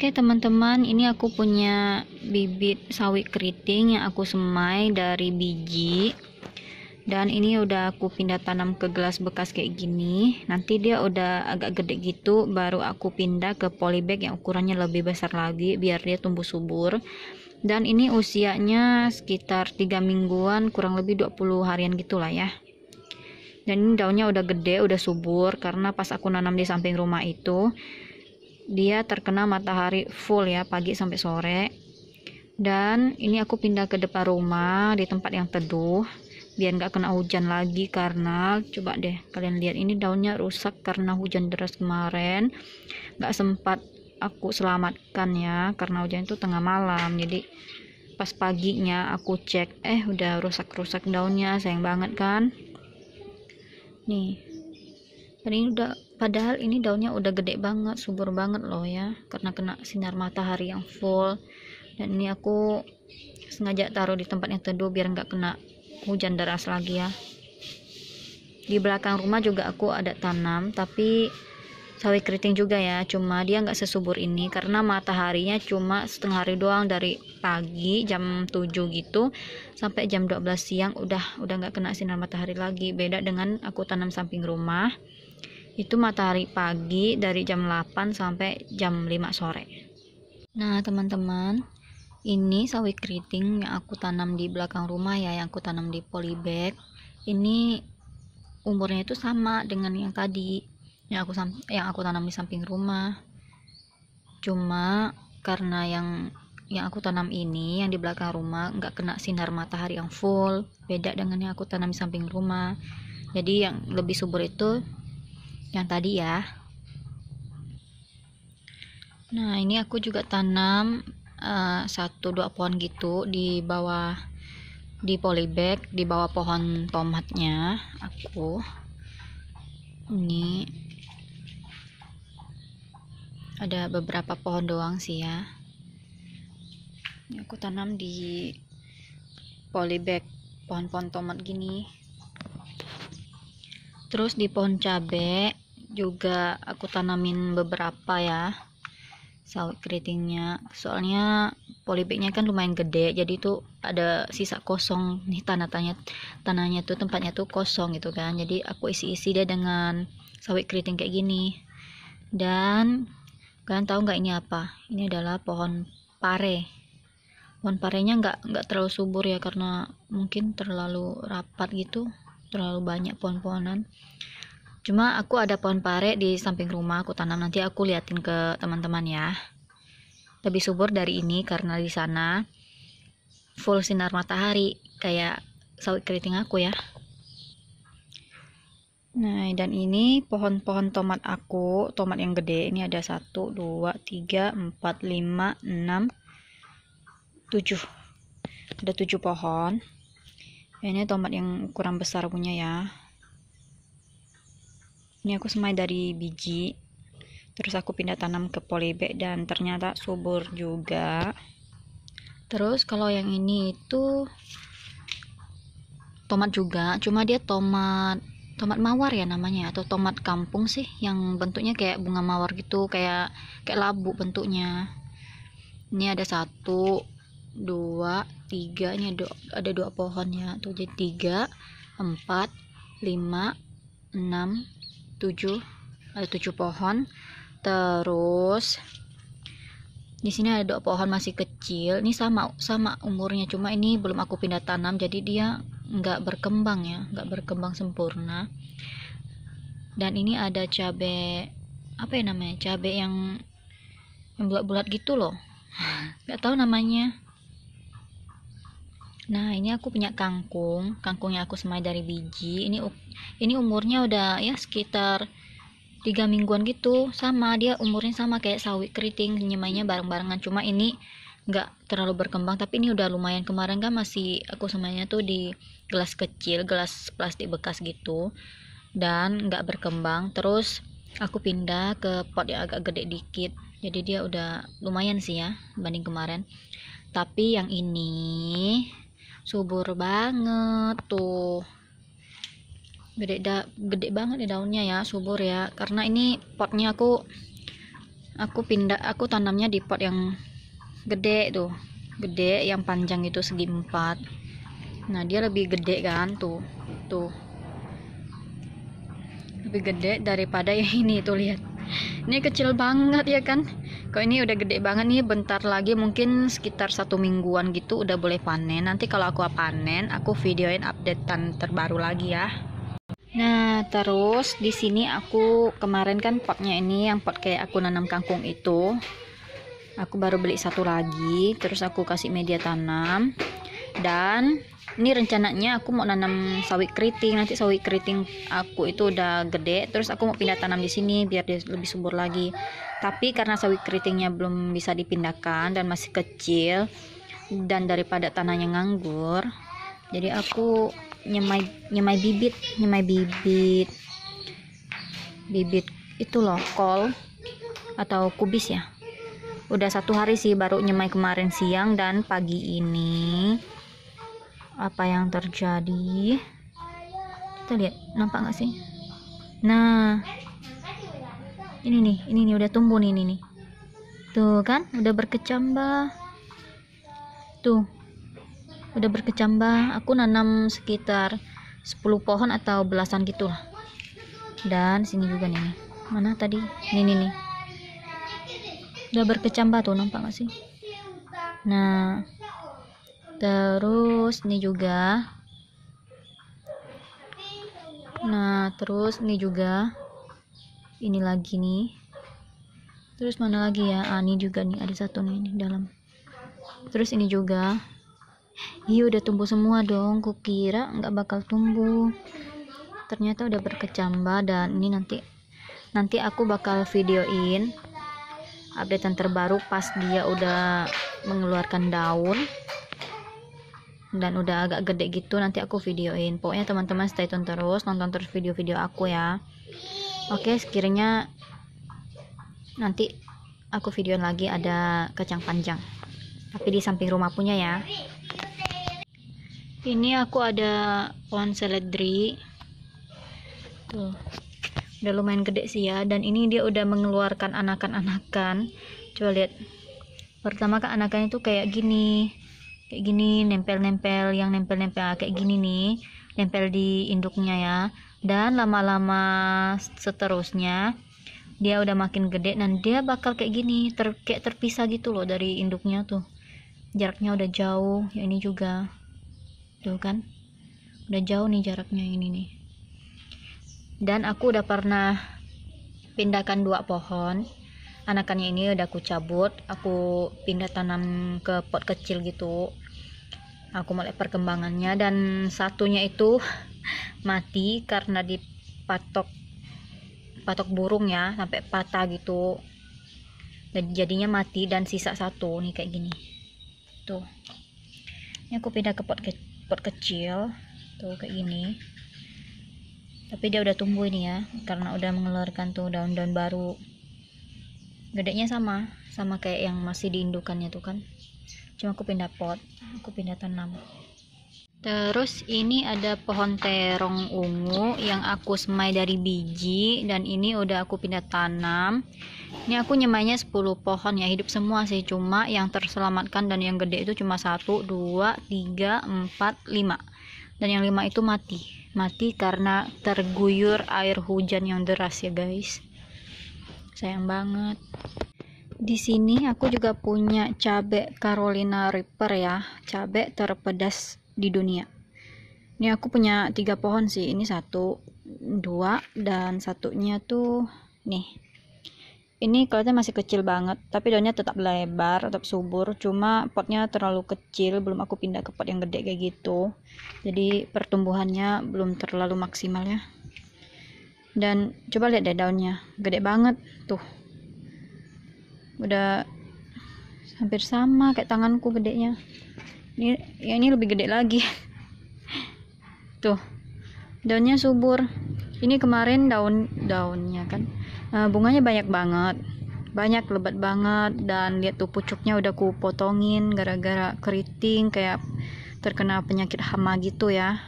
Oke teman-teman, ini aku punya bibit sawi keriting yang aku semai dari biji. Dan ini udah aku pindah tanam ke gelas bekas kayak gini. Nanti dia udah agak gede gitu, baru aku pindah ke polybag yang ukurannya lebih besar lagi biar dia tumbuh subur. Dan ini usianya sekitar 3 mingguan, kurang lebih 20 harian gitulah ya. Dan ini daunnya udah gede, udah subur karena pas aku nanam di samping rumah itu dia terkena matahari full ya, pagi sampai sore. Dan ini aku pindah ke depan rumah di tempat yang teduh biar nggak kena hujan lagi, karena coba deh kalian lihat ini daunnya rusak karena hujan deras kemarin. Nggak sempat aku selamatkan ya karena hujan itu tengah malam, jadi pas paginya aku cek udah rusak-rusak daunnya, sayang banget kan. Nih, dan ini udah, padahal ini daunnya udah gede banget, subur banget loh ya, karena kena sinar matahari yang full. Dan ini aku sengaja taruh di tempat yang teduh biar nggak kena hujan deras lagi ya. Di belakang rumah juga aku ada tanam, tapi sawi keriting juga ya, cuma dia nggak sesubur ini karena mataharinya cuma setengah hari doang, dari pagi jam 7 gitu sampai jam 12 siang udah nggak kena sinar matahari lagi. Beda dengan aku tanam samping rumah, itu matahari pagi dari jam 8 sampai jam 5 sore. Nah teman-teman, ini sawi keriting yang aku tanam di belakang rumah ya, yang aku tanam di polybag. Ini umurnya itu sama dengan yang tadi yang aku tanam di samping rumah. Cuma karena yang aku tanam ini yang di belakang rumah nggak kena sinar matahari yang full, beda dengan yang aku tanam di samping rumah. Jadi yang lebih subur itu yang tadi ya. Nah ini aku juga tanam 1-2 pohon gitu di bawah, di polybag, di bawah pohon tomatnya aku. Ini ada beberapa pohon doang sih ya. Ini aku tanam di polybag pohon-pohon tomat gini. Terus di pohon cabe juga aku tanamin beberapa ya sawi keritingnya, soalnya polybagnya kan lumayan gede, jadi tuh ada sisa kosong nih, tanahnya tuh tempatnya tuh kosong gitu kan, jadi aku isi dia dengan sawi keriting kayak gini. Dan kalian tahu nggak ini apa? Ini adalah pohon pare. Pohon parenya nggak terlalu subur ya, karena mungkin terlalu rapat gitu, terlalu banyak pohon-pohonan. Cuma aku ada pohon pare di samping rumah aku tanam, nanti aku liatin ke teman-teman ya. Lebih subur dari ini karena di sana full sinar matahari kayak sawi keriting aku ya. Nah, dan ini pohon-pohon tomat aku, tomat yang gede. Ini ada 1, 2, 3, 4, 5, 6, 7. Ada 7 pohon. Ini tomat yang kurang besar punya ya. Ini aku semai dari biji, terus aku pindah tanam ke polybag dan ternyata subur juga. Terus kalau yang ini itu tomat juga, cuma dia tomat mawar ya namanya, atau tomat kampung sih, yang bentuknya kayak bunga mawar gitu, kayak labu bentuknya. Ini ada 1, 2, 3, ini ada 2 pohon ya, tuh jadi 3, 4, 5, 6, 7, ada 7 pohon. Terus di sini ada 2 pohon masih kecil, ini sama umurnya, cuma ini belum aku pindah tanam, jadi dia nggak berkembang ya, nggak berkembang sempurna. Dan ini ada cabe, apa ya namanya, cabe yang bulat-bulat gitu loh, nggak tahu namanya. Nah ini aku punya kangkungnya aku semai dari biji. Ini umurnya udah ya sekitar 3 mingguan gitu, sama dia umurnya sama kayak sawi keriting, nyemainya bareng-barengan, cuma ini nggak terlalu berkembang, tapi ini udah lumayan. Kemarin kan masih aku semainya tuh di gelas kecil, gelas plastik bekas gitu, dan nggak berkembang. Terus aku pindah ke pot yang agak gede dikit, jadi dia udah lumayan sih ya dibanding kemarin. Tapi yang ini subur banget tuh, gede banget nih daunnya ya, subur ya, karena ini potnya aku aku tanamnya di pot yang gede tuh, gede yang panjang itu segi 4. Nah dia lebih gede kan, tuh lebih gede daripada yang ini tuh, lihat. Ini kecil banget ya kan. Kalau ini udah gede banget nih, bentar lagi mungkin sekitar 1 mingguan gitu udah boleh panen. Nanti kalau aku panen, aku videoin updatean terbaru lagi ya. Nah, terus di sini aku kemarin kan potnya ini yang pot kayak aku nanam kangkung itu. Aku baru beli satu lagi, terus aku kasih media tanam. Dan ini rencananya aku mau nanam sawi keriting. Nanti sawi keriting aku itu udah gede, terus aku mau pindah tanam di sini biar dia lebih subur lagi. Tapi karena sawi keritingnya belum bisa dipindahkan dan masih kecil, dan daripada tanahnya nganggur, jadi aku nyemai bibit itu loh, kol atau kubis ya. Udah 1 hari sih baru nyemai, kemarin siang dan pagi ini. Apa yang terjadi, kita lihat, nampak nggak sih? Nah ini nih udah tumbuh nih, tuh kan udah berkecambah tuh, udah berkecambah. Aku nanam sekitar 10 pohon atau belasan gitulah. Dan sini juga nih, mana tadi, nih udah berkecambah tuh, nampak gak sih? Nah terus ini juga, ini lagi nih. Terus mana lagi ya? Ini juga nih, ada satu nih di dalam. Terus ini juga. Iya udah tumbuh semua dong. Kukira nggak bakal tumbuh, ternyata udah berkecambah. Dan ini nanti aku bakal videoin updatean terbaru pas dia udah mengeluarkan daun dan udah agak gede gitu. Nanti aku videoin. Pokoknya teman-teman stay tune terus, nonton terus video-video aku ya. Oke, sekiranya nanti aku videoin lagi ada kacang panjang, tapi di samping rumah punya ya. Ini aku ada pohon seledri tuh, udah lumayan gede sih ya. Dan ini dia udah mengeluarkan anakan-anakan. Coba lihat, pertama kan anakannya tuh kayak gini, nempel-nempel kayak gini nih, nempel di induknya ya. Dan lama-lama seterusnya dia udah makin gede dan dia bakal kayak gini, kayak terpisah gitu loh dari induknya tuh. Jaraknya udah jauh. Ya ini juga tuh kan, udah jauh nih jaraknya ini nih. Dan aku udah pernah pindahkan 2 pohon. Anakannya ini udah aku cabut, aku pindah tanam ke pot kecil gitu. Aku mulai perkembangannya, dan satunya itu mati karena dipatok burung ya, sampai patah gitu. Dan jadinya mati, dan sisa satu nih kayak gini. Tuh. Ini aku pindah ke pot kecil tuh kayak gini. Tapi dia udah tumbuh ini ya, karena udah mengeluarkan tuh daun-daun baru. Gedenya sama kayak yang masih diindukannya tuh kan. Cuma aku pindah pot, aku pindah tanam. Terus ini ada pohon terong ungu yang aku semai dari biji, dan ini udah aku pindah tanam. Ini aku nyemainya 10 pohon ya, hidup semua sih, cuma yang terselamatkan dan yang gede itu cuma 1, 2, 3, 4, 5. Dan yang 5 itu mati karena terguyur air hujan yang deras ya guys. Sayang banget. Di sini aku juga punya cabai Carolina Reaper ya, cabai terpedas di dunia. Ini aku punya 3 pohon sih, ini 1, 2, dan satunya tuh nih. Ini kelihatannya masih kecil banget, tapi daunnya tetap lebar, tetap subur. Cuma potnya terlalu kecil, belum aku pindah ke pot yang gede kayak gitu. Jadi pertumbuhannya belum terlalu maksimal ya. Dan coba lihat deh daunnya, gede banget tuh. Udah hampir sama kayak tanganku gedenya. Ini lebih gede lagi. Tuh, daunnya subur. Ini kemarin daunnya kan, bunganya banyak banget, lebat banget. Dan lihat tuh pucuknya udah ku potongin gara-gara keriting, kayak terkena penyakit hama gitu ya.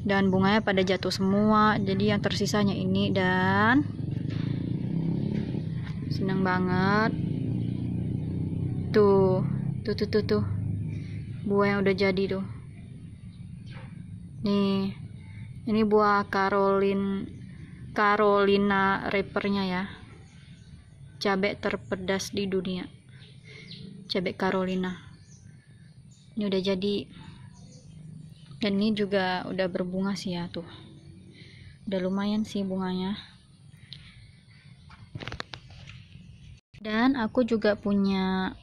Dan bunganya pada jatuh semua, jadi yang tersisanya ini. Dan seneng banget. Tuh buah yang udah jadi tuh. Nih, ini buah Carolina Reaper-nya ya. Cabai terpedas di dunia. Cabai Carolina. Ini udah jadi. Dan ini juga udah berbunga sih ya tuh. Udah lumayan sih bunganya. Dan aku juga punya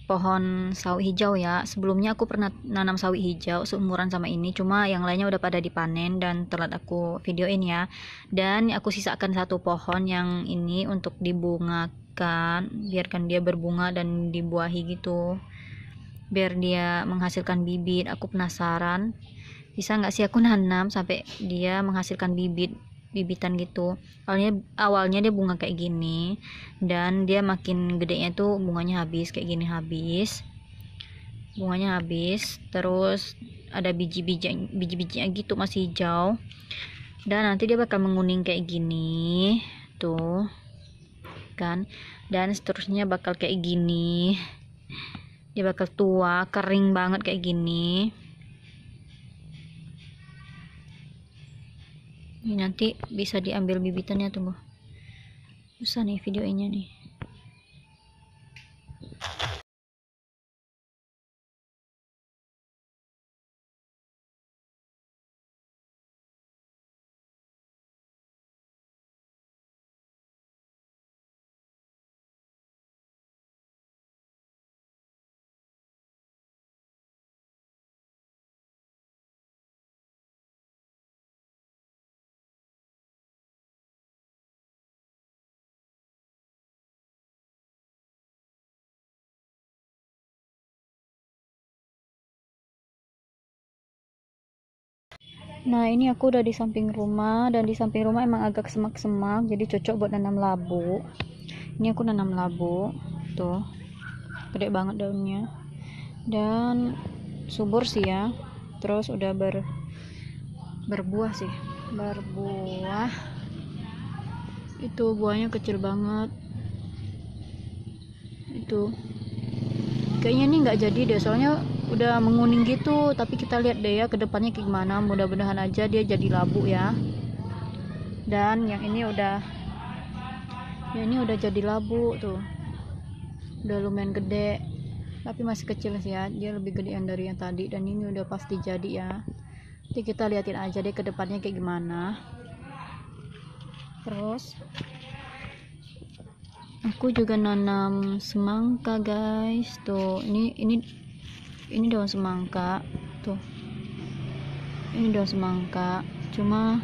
pohon sawi hijau ya. Sebelumnya aku pernah nanam sawi hijau seumuran sama ini, cuma yang lainnya udah pada dipanen dan telat aku videoin ya. Dan aku sisakan satu pohon yang ini untuk dibungakan, biarkan dia berbunga dan dibuahi gitu, biar dia menghasilkan bibit. Aku penasaran bisa nggak sih aku nanam sampai dia menghasilkan bibitan gitu. Awalnya dia bunga kayak gini, dan dia makin gedenya tuh bunganya habis kayak gini, bunganya habis, terus ada biji-bijinya gitu masih hijau, dan nanti dia bakal menguning kayak gini tuh kan, dan seterusnya bakal kayak gini, dia bakal tua kering banget kayak gini. Ini nanti bisa diambil bibitannya, tunggu, susah nih videonya nih. Nah, ini aku udah di samping rumah, dan di samping rumah emang agak semak-semak, jadi cocok buat nanam labu. Ini aku nanam labu, tuh, gede banget daunnya, dan subur sih ya. Terus udah berbuah sih, berbuah. Itu buahnya kecil banget. Itu kayaknya nih nggak jadi deh, soalnya udah menguning gitu. Tapi kita lihat deh ya ke depannya kayak gimana. Mudah-mudahan aja dia jadi labu ya. Dan yang ini udah jadi labu tuh, udah lumayan gede, tapi masih kecil sih ya, dia lebih gedean dari yang tadi. Dan ini udah pasti jadi ya. Jadi kita liatin aja deh ke depannya kayak gimana. Terus aku juga nanam semangka guys, tuh ini daun semangka tuh, ini daun semangka, cuma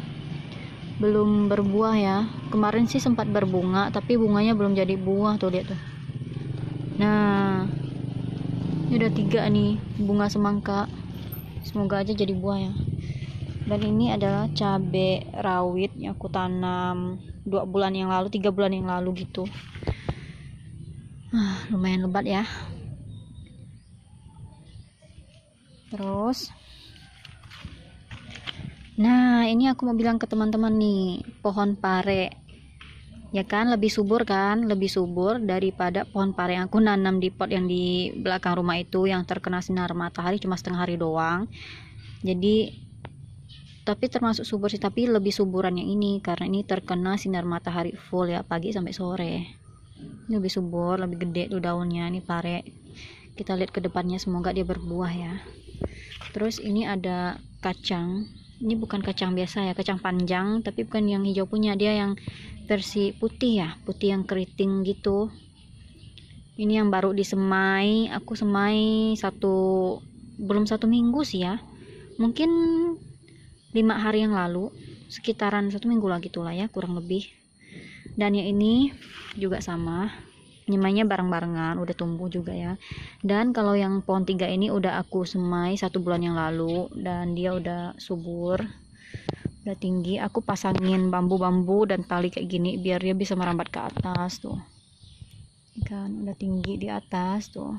belum berbuah ya. Kemarin sih sempat berbunga, tapi bunganya belum jadi buah tuh, lihat tuh. Nah, ini udah 3 nih bunga semangka, semoga aja jadi buah ya. Dan ini adalah cabai rawit yang aku tanam 3 bulan yang lalu gitu. Lumayan lebat ya. Terus nah, ini aku mau bilang ke teman-teman nih, pohon pare ya kan, lebih subur daripada pohon pare yang aku nanam di pot yang di belakang rumah itu, yang terkena sinar matahari cuma setengah hari doang. Jadi tapi termasuk subur sih, tapi lebih suburan yang ini karena ini terkena sinar matahari full ya, pagi sampai sore. Ini lebih subur, lebih gede tuh daunnya. Ini pare, kita lihat ke depannya, semoga dia berbuah ya. Terus ini ada kacang. Ini bukan kacang biasa ya, kacang panjang, tapi bukan yang hijau punya, dia yang versi putih ya, putih yang keriting gitu. Ini yang baru disemai, aku semai belum 1 minggu sih ya, mungkin 5 hari yang lalu, sekitaran 1 minggu lah gitulah ya, kurang lebih. Dan yang ini juga sama, nyemainya bareng-barengan, udah tumbuh juga ya. Dan kalau yang pohon 3 ini udah aku semai 1 bulan yang lalu, dan dia udah subur, udah tinggi. Aku pasangin bambu-bambu dan tali kayak gini biar dia bisa merambat ke atas tuh kan, udah tinggi di atas tuh.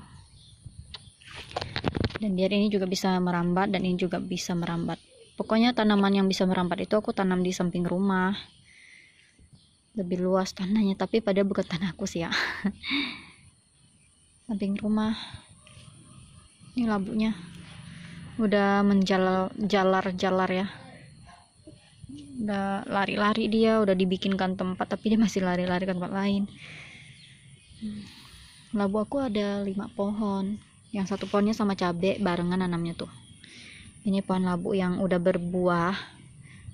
Dan biar ini juga bisa merambat, dan ini juga bisa merambat. Pokoknya tanaman yang bisa merambat itu aku tanam di samping rumah. lebih luas tanahnya, tapi pada bukan tanahku sih ya. Samping rumah ini labunya udah menjalar ya, udah lari-lari, dia udah dibikinkan tempat tapi dia masih lari-lari ke tempat lain. Labu aku ada 5 pohon, yang satu pohonnya sama cabe barengan nanamnya tuh. Ini pohon labu yang udah berbuah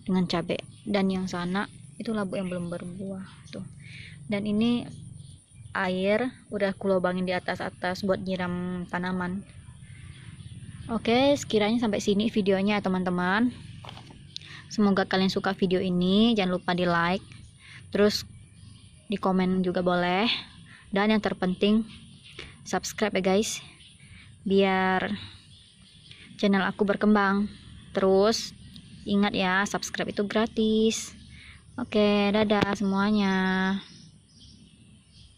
dengan cabe, dan yang sana itu labu yang belum berbuah tuh. Dan ini air udah aku lubangin di atas buat nyiram tanaman. Oke, sekiranya sampai sini videonya ya teman-teman. Semoga kalian suka video ini. Jangan lupa di like, terus di komen juga boleh, dan yang terpenting subscribe ya guys, biar channel aku berkembang. Terus ingat ya, subscribe itu gratis. Oke, dadah semuanya.